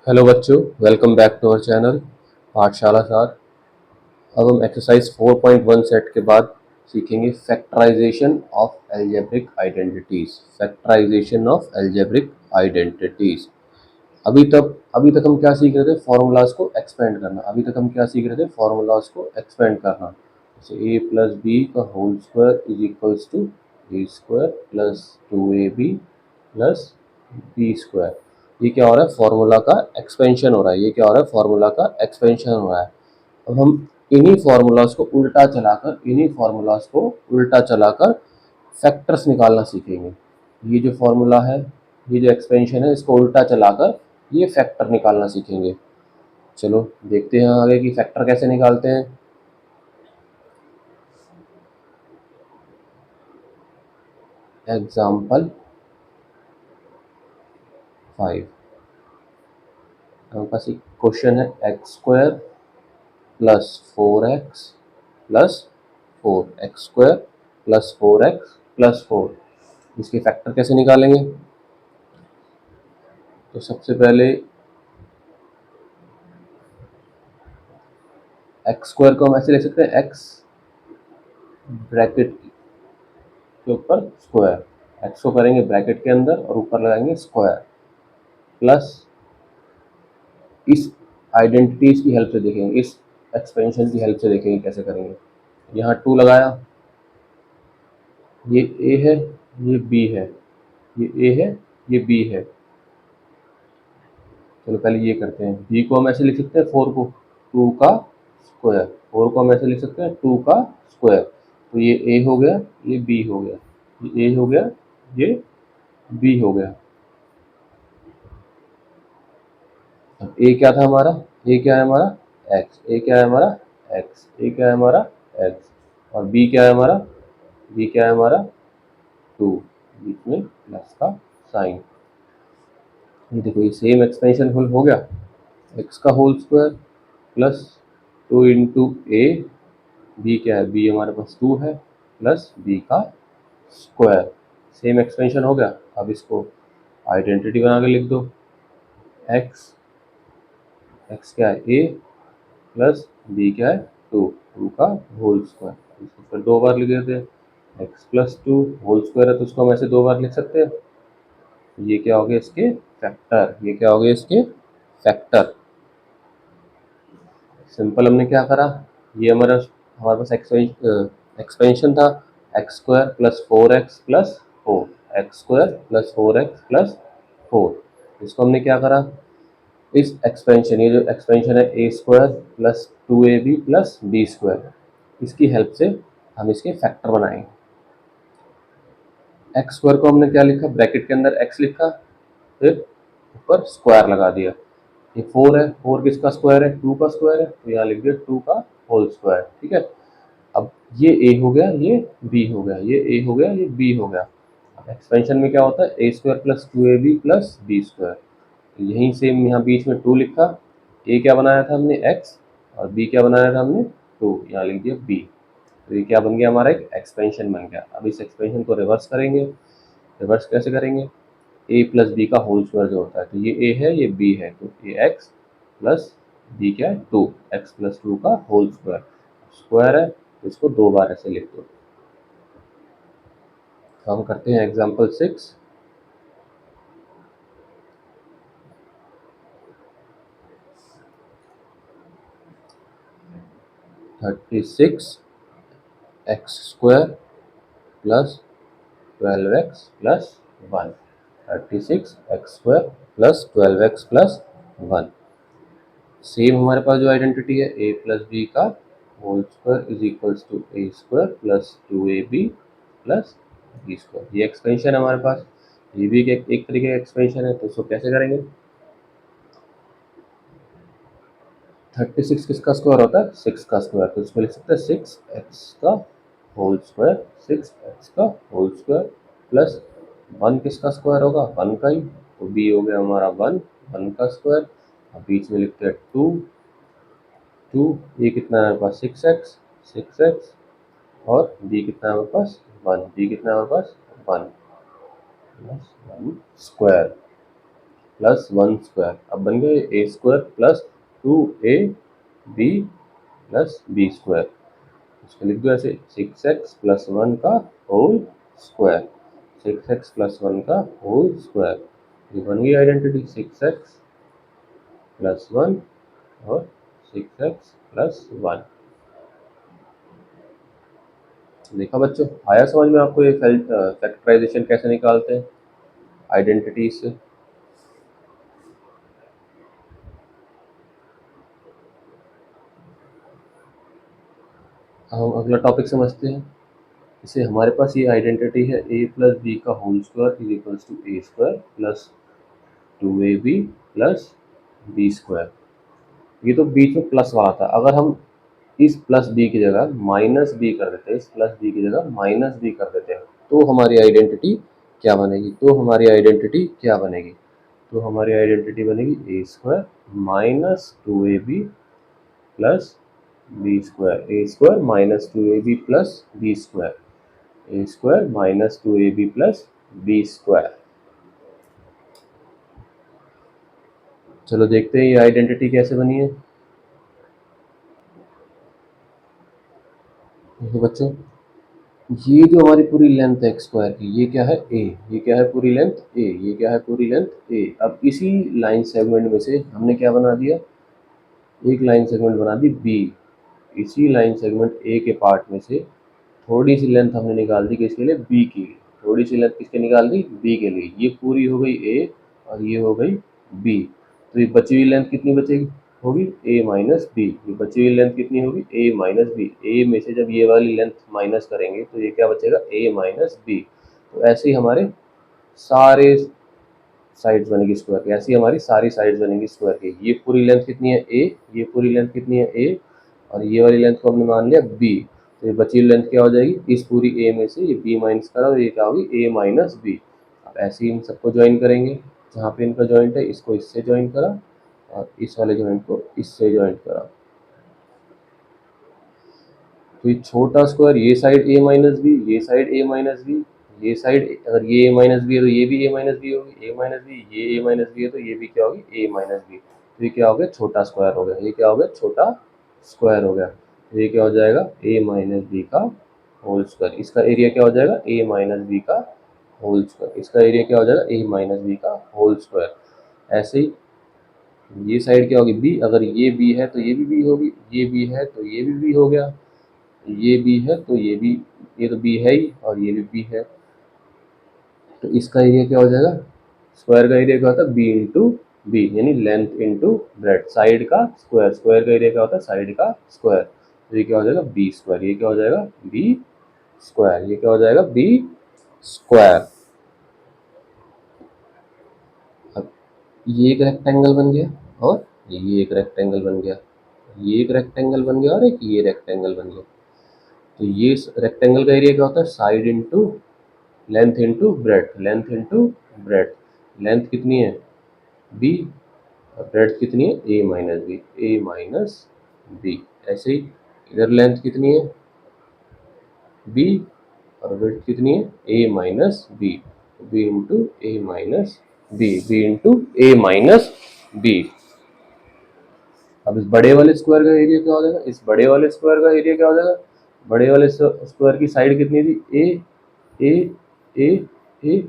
Hello बच्चों, welcome back to our channel Pathshala सार। अब हम एक्सरसाइज 4.1 सेट के बाद सीखेंगे factorization of algebraic identities. Factorization of algebraic identities. अभी तक हम क्या सीख रहे थे? फॉर्मूलाज को एक्सपेंड करना। अभी तक हम क्या सीख रहे थे? फॉर्मूलाज को एक्सपेंड करना। जैसे a प्लस बी का whole square is equals to A square plus 2ab plus B square. ये क्या हो रहा है? फॉर्मूला का एक्सपेंशन हो रहा है। ये क्या हो रहा है? फॉर्मूला का एक्सपेंशन हो रहा है। अब हम इन्हीं फॉर्मूलाज को उल्टा चलाकर फैक्टर्स निकालना सीखेंगे। ये जो फॉर्मूला है, ये जो एक्सपेंशन है, इसको उल्टा चलाकर ये फैक्टर निकालना सीखेंगे। चलो देखते हैं आगे कि फैक्टर कैसे निकालते हैं। एग्जाम्पल 5, हमारे पास एक क्वेश्चन है x square plus 4x plus 4 x square plus 4x plus 4। इसके फैक्टर कैसे निकालेंगे? तो सबसे पहले एक्स स्क्वायर को हम ऐसे लिख सकते हैं, एक्स ब्रैकेट के ऊपर स्क्वायर। एक्स को करेंगे ब्रैकेट के अंदर और ऊपर लगाएंगे स्क्वायर, प्लस इस आइडेंटिटीज की हेल्प से देखेंगे, इस एक्सपेंशन की हेल्प से देखेंगे कैसे करेंगे। यहाँ 2 लगाया, ये ए है, ये बी है, ये ए है, ये बी है। चलो पहले ये करते हैं। बी को हम ऐसे लिख सकते हैं 4 को 2 का स्क्वायर, 4 को हम ऐसे लिख सकते हैं 2 का स्क्वायर। तो ये ए हो गया, ये बी हो गया, ये ए हो गया, ये बी हो गया। अब ए क्या था हमारा? ए क्या है हमारा? एक्स। ए क्या है हमारा? एक्स। ए क्या है हमारा? एक्स। और बी क्या है हमारा? बी क्या है हमारा? 2। बीच में प्लस का साइन। ये देखो, ये सेम एक्सपेंशन हो गया। एक्स का होल स्क्वायर प्लस 2 इंटू ए, बी क्या है? बी हमारे पास 2 है, प्लस बी का स्क्वायर। सेम एक्सपेंशन हो गया। अब इसको आइडेंटिटी बना के लिख दो। एक्स, एक्स क्या है? ए, प्लस बी क्या है? 2, 2 का होल स्क्वायर। इसको फिर 2 बार लिख देते हैं। एक्स प्लस 2 होल स्क्वायर है तो उसको हम ऐसे 2 बार लिख सकते हैं। ये क्या हो गया? इसके फैक्टर। ये क्या हो गया? इसके फैक्टर। सिंपल हमने क्या करा, ये हमारे पास एक्सपेंशन था x square plus 4x plus 4, x square plus 4x plus 4। इसको हमने क्या करा, इस एक्सपेंशन, ये जो एक्सपेंशन है a square plus 2ab plus B square, इसकी हेल्प से हम इसके फैक्टर बनाएंगे। एक्स स्क्वायर को हमने क्या लिखा? ब्रैकेट के अंदर एक्स लिखा, फिर ऊपर स्क्वायर लगा दिया। ये 4 है, 4 किसका स्क्वायर है? 2 का स्क्वायर है, तो यहाँ लिख दिया 2 का होल स्क्वायर। ठीक है। अब ये ए हो गया, ये बी हो गया, ये ए हो गया, ये बी हो गया। अब एक्सपेंशन में क्या होता है? A square plus 2ab plus B square. यहीं सेम यहाँ बीच में 2 लिखा। ए क्या बनाया था हमने? एक्स। और बी क्या बनाया था हमने? 2। यहाँ लिख दिया बी। तो ये क्या बन गया? हमारा एक एक्सपेंशन बन गया। अब इस एक्सपेंशन को रिवर्स करेंगे। रिवर्स कैसे करेंगे? ए प्लस बी का होल स्क्वायर जो होता है, तो ये ए है, ये बी है, तो ये एक्स प्लस बी क्या है? 2, एक्स प्लस 2 का होल स्क्वायर। स्क्वायर है तो इसको 2 बार ऐसे लिख दो। तो हम करते हैं example 6। 36 X square plus 12x plus 1। 36 X square plus 12x plus 1। Same हमारे पास जो आइडेंटिटी है, ए प्लस बी का whole square is equals to A square plus 2ab plus B square. ये एक्सपेंशन है हमारे पास। ये भी एक तरीके का एक्सपेंशन है। तो इसको कैसे करेंगे? 36 किसका स्क्वायर होता है? 6 का स्क्वायर। तो इसको लिख सकते हैं 6x का होल स्क्वायर, 6x का होल स्क्वायर प्लस 1 किसका स्क्वायर होगा? 1 का ही। तो b हो गया हमारा 1, 1 का स्क्वायर। अब बीच में लिखते हैं 2, 2। ये कितना है हमारे पास? 6x, 6x। और b कितना है हमारे पास? 1। b कितना है हमारे पास? 1 प्लस 1 स्क्वायर। Plus 1 square. अब बन गए a square plus 2ab plus B square. इसको लिख दो ऐसे 6x प्लस 1 का होल स्क्वायर, 6x प्लस 1 का होल स्क्वायर। ये बन गई आइडेंटिटी 6x प्लस 1 और 6x प्लस 1। देखा बच्चों, आया समझ में आपको ये फैक्टराइजेशन कैसे निकालते हैं आइडेंटिटी से। हम अगला टॉपिक समझते हैं। इसे हमारे पास ये आइडेंटिटी है a प्लस बी का whole square is equals to A square plus 2ab plus B square. ये तो बीच में प्लस वाला था, अगर हम इस प्लस बी की जगह माइनस बी कर देते हैं, इस प्लस बी की जगह माइनस बी कर देते हैं, तो हमारी आइडेंटिटी क्या बनेगी? तो हमारी आइडेंटिटी क्या बनेगी? तो हमारी आइडेंटिटी बनेगी a square minus 2ab plus B square, A square minus 2ab plus B square, A square minus 2ab plus B square. चलो देखते हैं ये आइडेंटिटी कैसे बनी है। देखो बच्चों, ये जो हमारी पूरी लेंथ है एक्स स्क्वायर की, ये क्या है? ए। ये क्या है? पूरी लेंथ ए। ये क्या है? पूरी लेंथ ए। अब इसी लाइन सेगमेंट में से हमने क्या बना दिया? एक लाइन सेगमेंट बना दी बी। इसी लाइन सेगमेंट ए के पार्ट में से थोड़ी सी लेंथ हमने निकाल दी किसके लिए? बी की। थोड़ी सी लेंथ किसके निकाल दी? बी के लिए। ये पूरी हो गई ए और ये हो गई बी। तो ये बची हुई लेंथ कितनी बचेगी? होगी ए माइनस बी। ये बची हुई लेंथ कितनी होगी? ए माइनस बी। ए में से जब ये वाली लेंथ माइनस करेंगे तो ये क्या बचेगा? ए माइनस बी। तो ऐसे ही हमारे सारे साइड्स बनेगी स्क्वायर की, ऐसी हमारी सारी साइड्स बनेंगी स्क्वायर की। ये पूरी लेंथ कितनी है? ए। ये पूरी लेंथ कितनी है? ए। और ये वाली लेंथ को हमने मान लिया बी। तो ये बची लेंथ क्या हो जाएगी? इस पूरी ए में से ये बी माइनस करा और ये क्या होगी? ए माइनस बी। अब ऐसे ही इन सबको ज्वाइन करेंगे। जहाँ पे इनका जॉइंट है इसको इससे ज्वाइन करा और इस वाले जॉइंट को इससे ज्वाइंट करा। तो ये छोटा स्क्वायर, ये साइड ए माइनस बी, ये साइड ए माइनस बी, ये साइड अगर ये ए माइनस बी है तो ये भी ए माइनस बी होगी, ए माइनस बी, ये ए माइनस बी है तो ये भी क्या होगी? ए माइनस बी। तो ये क्या हो गया? छोटा स्क्वायर हो गया। ये क्या हो गया? छोटा स्क्वायर हो गया। तो ये क्या हो जाएगा? ए माइनस बी का होल स्क्वायर। इसका एरिया क्या हो जाएगा? ए माइनस बी का होल स्क्वायर। इसका एरिया क्या हो जाएगा? ए माइनस बी का होल स्क्वायर। ऐसे ही ये साइड क्या होगी? बी। अगर ये बी है तो ये भी बी होगी, ये बी है तो ये भी बी हो गया, ये बी है तो ये भी, ये तो बी है ही और ये भी बी है। तो इसका एरिया क्या हो जाएगा? स्क्वायर का एरिया क्या होता है? बी इंटू बी, यानी लेंथ इंटू ब्रेड, साइड का स्क्वायर। स्क्वायर का एरिया क्या होता है? साइड का स्क्वायर। तो ये क्या हो जाएगा? B square. ये क्या हो जाएगा? B square. ये क्या हो जाएगा? B square. अब ये एक रेक्टेंगल बन गया और ये एक रेक्टेंगल बन गया, ये एक रेक्टेंगल बन गया और एक ये रेक्टेंगल बन गया। तो ये रेक्टेंगल का एरिया क्या होता है? Side into length into breadth, length into breadth. Length कितनी है? बी। और ब्रेड कितनी है? ए minus B, a minus B. ऐसे ही इधर लेंथ कितनी है? बी। और ब्रेड कितनी है? ए minus b, b into a minus b, b into a minus b. अब इस बड़े वाले स्क्वायर का एरिया क्या हो जाएगा? इस बड़े वाले स्क्वायर का एरिया क्या हो जाएगा? बड़े वाले स्क्वायर की साइड कितनी थी? ए ए ए ए।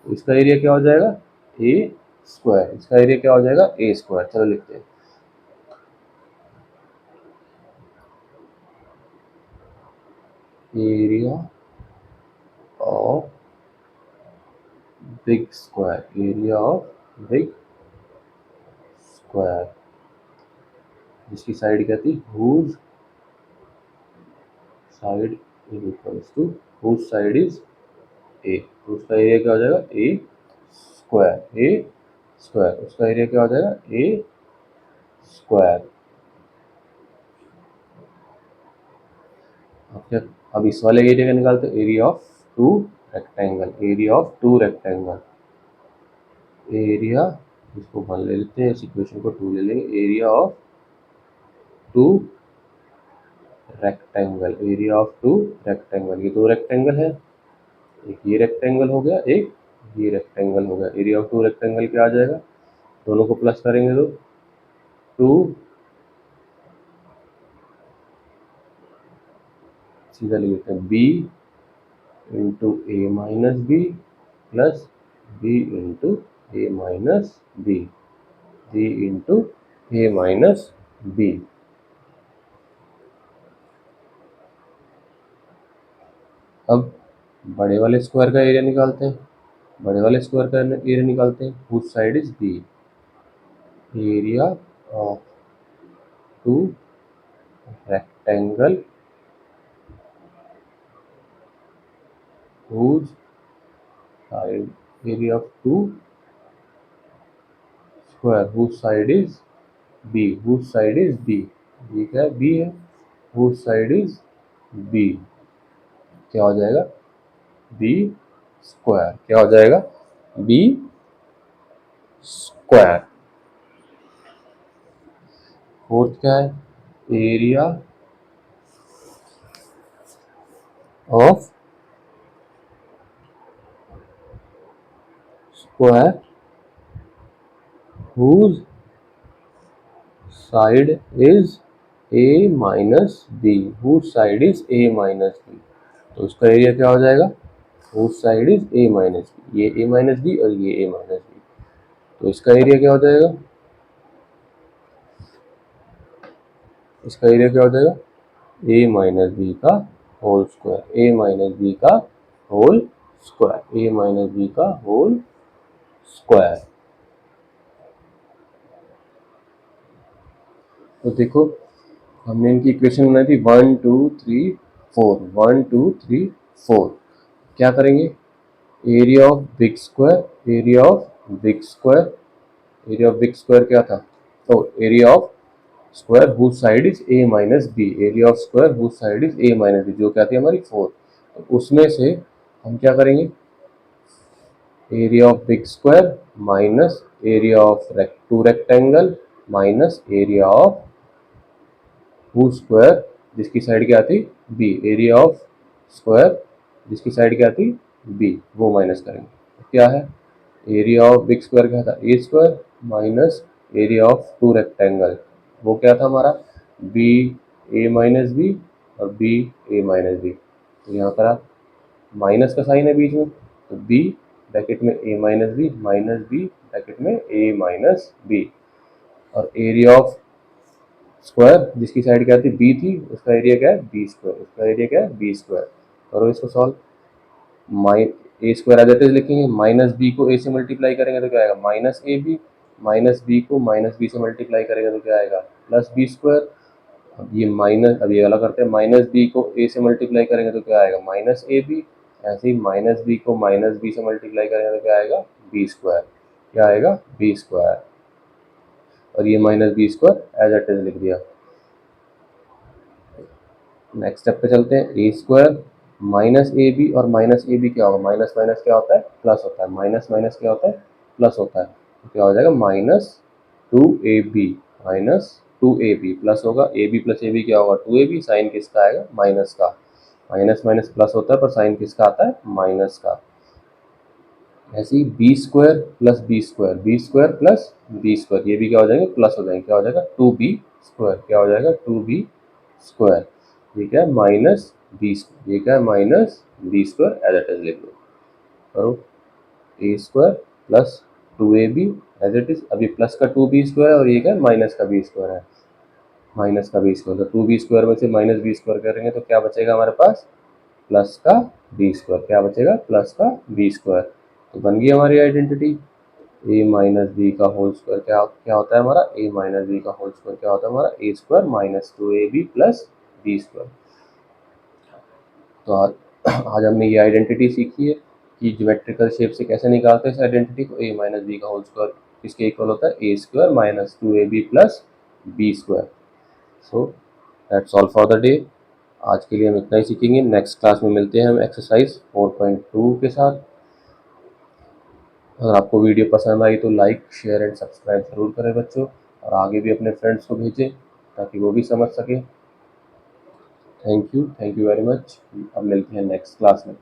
तो इसका एरिया क्या हो जाएगा? A square. इसका एरिया क्या हो जाएगा? A square. चलो लिखते हैं, area of big square, area of big square, जिसकी साइड क्या थी? Whose side is equals to whose side is A. तो उसका एरिया क्या हो जाएगा? A square, A square. उसका एरिया क्या हो जाएगा? A square. अब क्या? अब इस वाले एरिया का निकालते हैं, area of two rectangle, area of two rectangle, area, इसको 1 ले लेते हैं, इस इक्वेशन को 2 ले लेंगे, area of two rectangle, area of two rectangle. ये दो रेक्टेंगल है, एक ये रेक्टेंगल हो गया, एक ये रेक्टेंगल हो गया। एरिया ऑफ टू रेक्टेंगल क्या आ जाएगा? दोनों को प्लस करेंगे तो 2, सीधा लिख देते हैं b into a minus b plus b into a minus b, b into a minus b. अब बड़े वाले स्क्वायर का एरिया निकालते हैं, बड़े वाले स्क्वायर का एरिया निकालते हैं, whose side is B, area of two rectangle whose side, area of two square whose side is b, whose side is b, ये क्या है b है, whose side is b, क्या हो जाएगा b स्क्वायर, क्या हो जाएगा b स्क्वायर। फोर्थ क्या है, area of square whose side is a minus b, whose side is a minus b, तो उसका एरिया क्या हो जाएगा, whose side is a minus b, ये a माइनस b और ये a माइनस b, तो इसका एरिया क्या हो जाएगा, इसका एरिया क्या हो जाएगा a माइनस बी का whole square, a minus b का whole square, a minus b का होल स्क्वायर। तो देखो हमने इनकी इक्वेशन बनाई थी 1 2 3 4, 1 2 3 4, क्या करेंगे, area of big square, area of big square, area of big square क्या था, तो area of square whose side is a minus B, area of square whose side is a minus B, जो क्या थी हमारी 4, तो उसमें से हम क्या करेंगे, area of big square minus area of two rectangle minus area of whose square जिसकी साइड क्या थी b, एरिया ऑफ स्क्वायर जिसकी साइड क्या थी b, वो माइनस करेंगे, तो क्या है, एरिया ऑफ बिग स्क्वायर क्या था a square minus area of two rectangle, वो क्या था हमारा बी ए माइनस बी और बी ए माइनस बी, तो यहाँ पर आप माइनस का साइन है बीच में, तो बी ब्रैकेट में a minus b minus b bracket में ए माइनस बी, और एरिया ऑफ स्क्वायर जिसकी साइड क्या थी बी थी, उसका एरिया क्या है बी स्क्वायर, उसका एरिया क्या है बी स्क्वायर। करो इसको सॉल्व, ए स्क्वायर आ जाते लिखेंगे, माइनस बी को ए से मल्टीप्लाई करेंगे तो क्या आएगा minus A B, minus B को माइनस बी से मल्टीप्लाई करेंगे तो क्या आएगा प्लस बी स्क्वायर। अब ये माइनस, अब ये वाला करते हैं, माइनस बी को ए से मल्टीप्लाई करेंगे तो क्या आएगा माइनस ए बी, ऐसे ही माइनस बी को माइनस बी से मल्टीप्लाई करेंगे तो क्या आएगा बी स्क्वायर, क्या आएगा बी स्क्वायर, और ये minus B square as it is लिख दिया। नेक्स्ट स्टेप पे चलते हैं, A square minus A B, और माइनस ए बी क्या होगा, माइनस माइनस क्या होता है प्लस होता है, माइनस माइनस क्या होता है प्लस होता है, तो क्या हो जाएगा minus two a B, minus two a b plus होगा a b plus a B क्या होगा टू ए बी, साइन किसका आएगा माइनस का, माइनस माइनस प्लस होता है पर साइन किसका आता है माइनस का। ऐसे ही b square plus B square, b square plus B square, ये भी क्या हो जाएंगे प्लस हो जाएंगे, क्या हो जाएगा टू बी स्क्वायर, क्या हो जाएगा टू बी स्क्वायर, ये क्या है माइनस बी, ये क्या है minus B square as it is लिख लो। करो a square plus two a b as it is, अभी प्लस का टू बी स्क्वायर और ये क्या है माइनस का बी स्क्वायर है, माइनस का बी स्क्वायर, तो टू बी स्क्वायर में से माइनस बी स्क्वायर करेंगे तो क्या बचेगा हमारे पास प्लस का बी स्क्वायर, क्या बचेगा प्लस का बी स्क्वायर, तो बन गई हमारी आइडेंटिटी। ए माइनस बी का होल स्क्वायर क्या क्या होता है हमारा, ए माइनस बी का होल स्क्वायर क्या होता है हमारा a square minus two a b plus B square. तो आज हमने ये आइडेंटिटी सीखी है कि ज्योमेट्रिकल शेप से कैसे निकालते हैं इस आइडेंटिटी को, ए माइनस बी का होल स्क्वायर किसके इक्वल होता है a square minus two a b plus B square. So that's all for the day, आज के लिए हम इतना ही सीखेंगे, नेक्स्ट क्लास में मिलते हैं हम एक्सरसाइज 4.2 के साथ। अगर आपको वीडियो पसंद आई तो लाइक शेयर एंड सब्सक्राइब ज़रूर करें बच्चों, और आगे भी अपने फ्रेंड्स को भेजें ताकि वो भी समझ सकें। थैंक यू वेरी मच, अब मिलते हैं नेक्स्ट क्लास में।